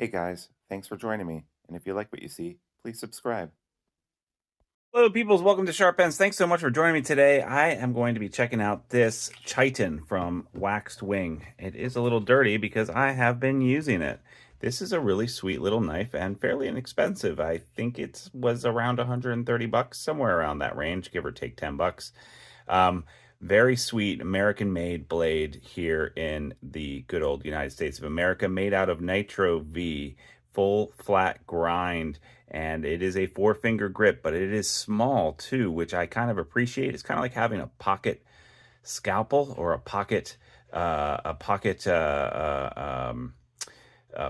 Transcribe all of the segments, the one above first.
Hey guys, thanks for joining me. And if you like what you see, please subscribe. Hello, peoples. Welcome to Sharp Ends. Thanks so much for joining me today. I am going to be checking out this Chitin from Waxed Wing. It is a little dirty because I have been using it. This is a really sweet little knife and fairly inexpensive. I think it was around 130 bucks, somewhere around that range, give or take 10 bucks. Um, Very sweet American-made blade here in the good old United States of America, made out of Nitro-V, full flat grind, and it is a four-finger grip, but it is small too, which I kind of appreciate. It's kind of like having a pocket scalpel or a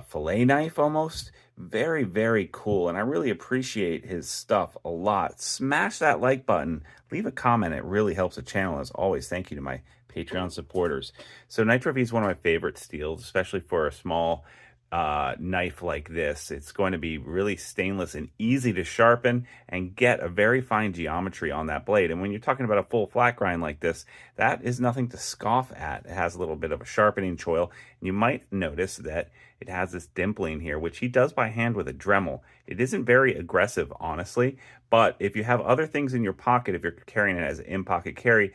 fillet knife almost. Very, very cool. And I really appreciate his stuff a lot. Smash that like button. Leave a comment. It really helps the channel. As always, thank you to my Patreon supporters. So Nitro-V is one of my favorite steels, especially for a small knife like this. It's going to be really stainless and easy to sharpen and get a very fine geometry on that blade. And when you're talking about a full flat grind like this, that is nothing to scoff at. It has a little bit of a sharpening choil. And you might notice that it has this dimpling here, which he does by hand with a Dremel. It isn't very aggressive, honestly, but if you have other things in your pocket, if you're carrying it as an in-pocket carry,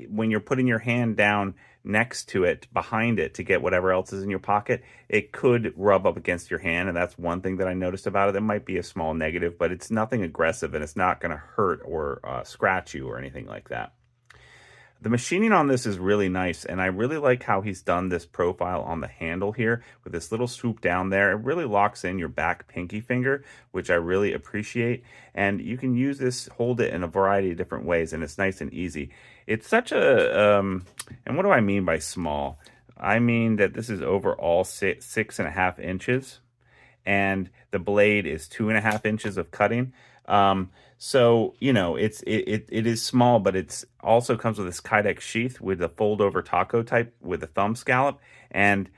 when you're putting your hand down next to it, behind it, to get whatever else is in your pocket, it could rub up against your hand, and that's one thing that I noticed about it. It might be a small negative, but it's nothing aggressive, and it's not going to hurt or scratch you or anything like that. The machining on this is really nice, and I really like how he's done this profile on the handle here with this little swoop down there. It really locks in your back pinky finger, which I really appreciate. And you can use this, hold it in a variety of different ways, and it's nice and easy. It's such a, and what do I mean by small? I mean that this is overall 6.5 inches, and the blade is 2.5 inches of cutting. So you know it is small, but it's also comes with this Kydex sheath with a fold over taco type with a thumb scallop, and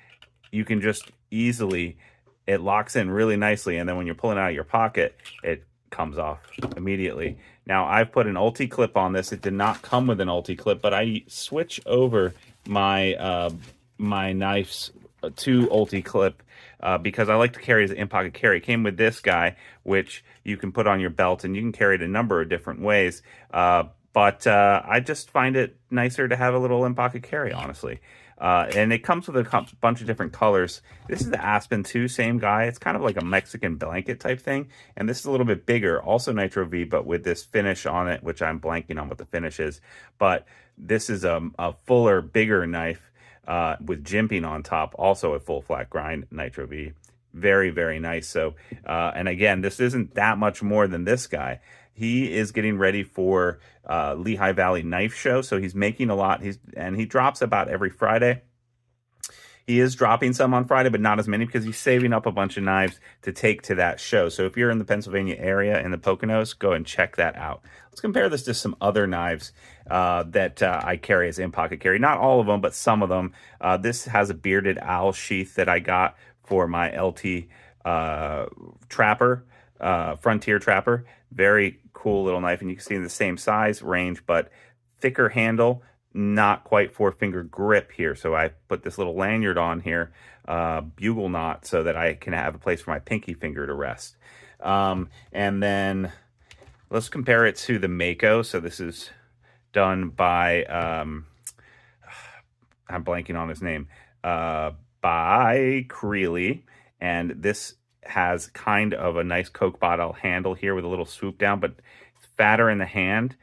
you can just easily, it locks in really nicely, and then when you're pulling it out of your pocket, it comes off immediately. Now I've put an ulti clip on this. It did not come with an ulti clip, but I switch over my knives to ulti clip because I like to carry as an in-pocket carry. It came with this guy, which you can put on your belt, and you can carry it a number of different ways. But I just find it nicer to have a little in-pocket carry, honestly. And it comes with a bunch of different colors. This is the Aspen 2, same guy. It's kind of like a Mexican blanket type thing. And this is a little bit bigger, also Nitro-V, but with this finish on it, which I'm blanking on what the finish is. But this is a fuller, bigger knife with jimping on top, also a full flat grind Nitro-V. Very, very nice. So, and again, this isn't that much more than this guy. He is getting ready for Lehigh Valley Knife Show, so he's making a lot. He drops about every Friday. He is dropping some on Friday, but not as many because he's saving up a bunch of knives to take to that show. So if you're in the Pennsylvania area, in the Poconos, go and check that out. Let's compare this to some other knives that I carry as in-pocket carry. Not all of them, but some of them. This has a bearded owl sheath that I got for my LT trapper, Frontier trapper. Very cool little knife, and you can see in the same size range, but thicker handle, not quite four-finger grip here. So I put this little lanyard on here, bugle knot, so that I can have a place for my pinky finger to rest. And then let's compare it to the Mako. So this is done by, I'm blanking on his name, by Creeley. And this has kind of a nice Coke bottle handle here with a little swoop down, but it's fatter in the hand,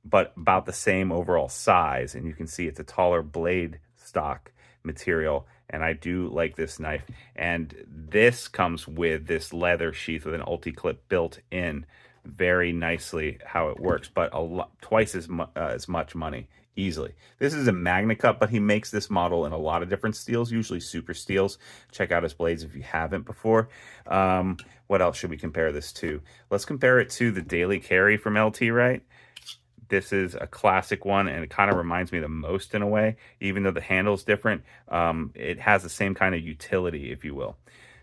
but about the same overall size. And you can see it's a taller blade stock material. And I do like this knife. And this comes with this leather sheath with an ulti clip built in. Very nicely how it works, but twice as much money easily. This is a Magna Cut, but he makes this model in a lot of different steels, usually super steels. Check out his blades if you haven't before. What else should we compare this to? Let's compare it to the Daily Carry from LT Right. This is a classic one, and it kind of reminds me the most in a way, even though the handle's different. It has the same kind of utility, if you will.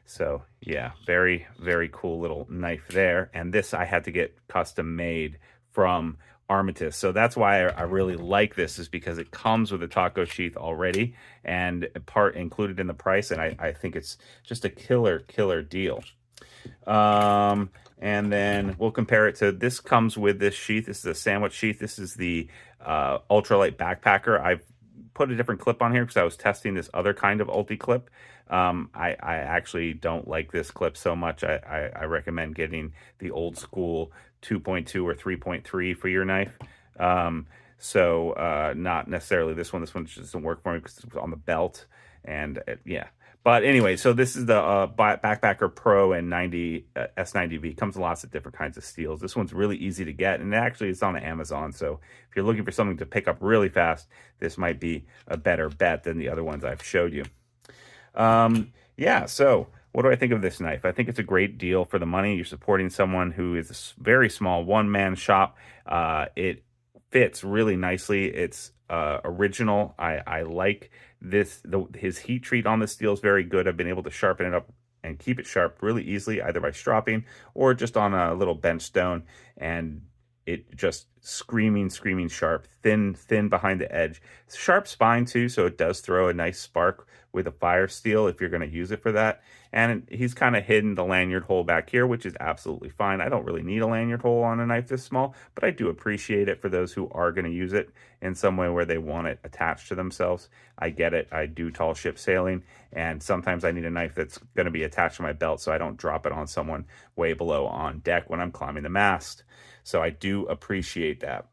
So yeah, very, very cool little knife there. And this I had to get custom made from Armistice. So that's why I really like this, is because it comes with a taco sheath already and part included in the price. And I think it's just a killer deal. And then we'll compare it to, this comes with this sheath. This is a sandwich sheath. This is the ultralight backpacker. I've put a different clip on here because I was testing this other kind of ulti clip. I actually don't like this clip so much. I recommend getting the old school 2.2 or 3.3 for your knife. Not necessarily this one. This one just doesn't work for me because it's on the belt. And yeah. But anyway, so this is the Backpacker Pro and S90V. Comes in lots of different kinds of steels. This one's really easy to get, and actually it's on Amazon. So if you're looking for something to pick up really fast, this might be a better bet than the other ones I've showed you. Yeah, so what do I think of this knife? I think it's a great deal for the money. You're supporting someone who is a very small one-man shop. It fits really nicely. It's original. I like this. His heat treat on the steel is very good. I've been able to sharpen it up and keep it sharp really easily, either by stropping or just on a little bench stone, and it just screaming sharp, thin behind the edge. Sharp spine too, so it does throw a nice spark with a fire steel if you're going to use it for that. And he's kind of hidden the lanyard hole back here, which is absolutely fine. I don't really need a lanyard hole on a knife this small, but I do appreciate it for those who are going to use it in some way where they want it attached to themselves. I get it. I do tall ship sailing, and sometimes I need a knife that's going to be attached to my belt so I don't drop it on someone way below on deck when I'm climbing the mast. So I do appreciate that.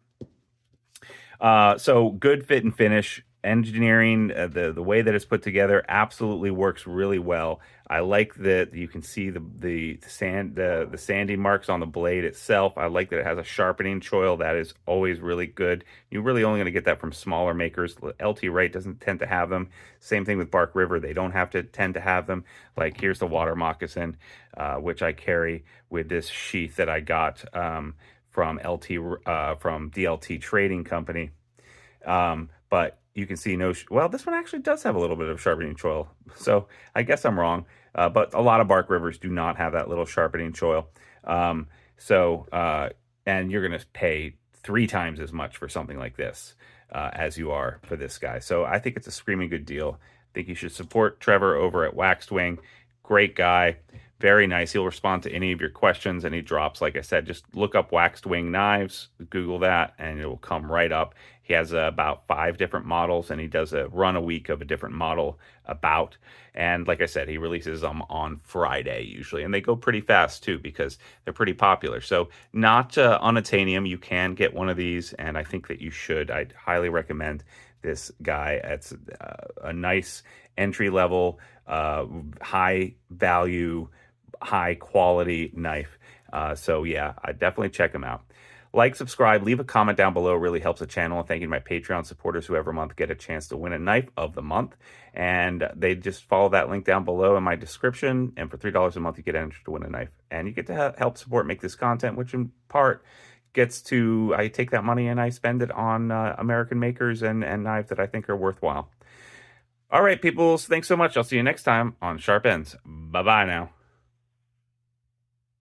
So good fit and finish. Engineering, the way that it's put together absolutely works really well. I like that you can see the sanding marks on the blade itself. I like that it has a sharpening choil. That is always really good. You're really only going to get that from smaller makers. LT Wright doesn't tend to have them. Same thing with Bark River. They don't have to tend to have them. Like here's the water moccasin, which I carry with this sheath that I got from DLT Trading Company. But you can see well, this one actually does have a little bit of sharpening choil. So I guess I'm wrong. But a lot of Bark Rivers do not have that little sharpening choil. And you're going to pay 3 times as much for something like this as you are for this guy. So I think it's a screaming good deal. I think you should support Trevor over at Waxed Wing. Great guy. Very nice. He'll respond to any of your questions, any drops. Like I said, just look up Waxed Wing Knives, Google that, and it will come right up. He has about 5 different models, and he does a run a week of a different model about. And like I said, he releases them on Friday usually, and they go pretty fast too because they're pretty popular. So not unattainium. You can get one of these, and I think that you should. I'd highly recommend this guy. It's a nice entry level, high value, high quality knife. So yeah, I definitely check him out. Like, subscribe, leave a comment down below. It really helps the channel. And thank you to my Patreon supporters who every month get a chance to win a knife of the month. And they just follow that link down below in my description. And for $3 a month, you get entered to win a knife. And you get to help support make this content, which in part gets to, I take that money and I spend it on American makers and knives that I think are worthwhile. All right, people, thanks so much. I'll see you next time on Sharp Ends. Bye-bye now.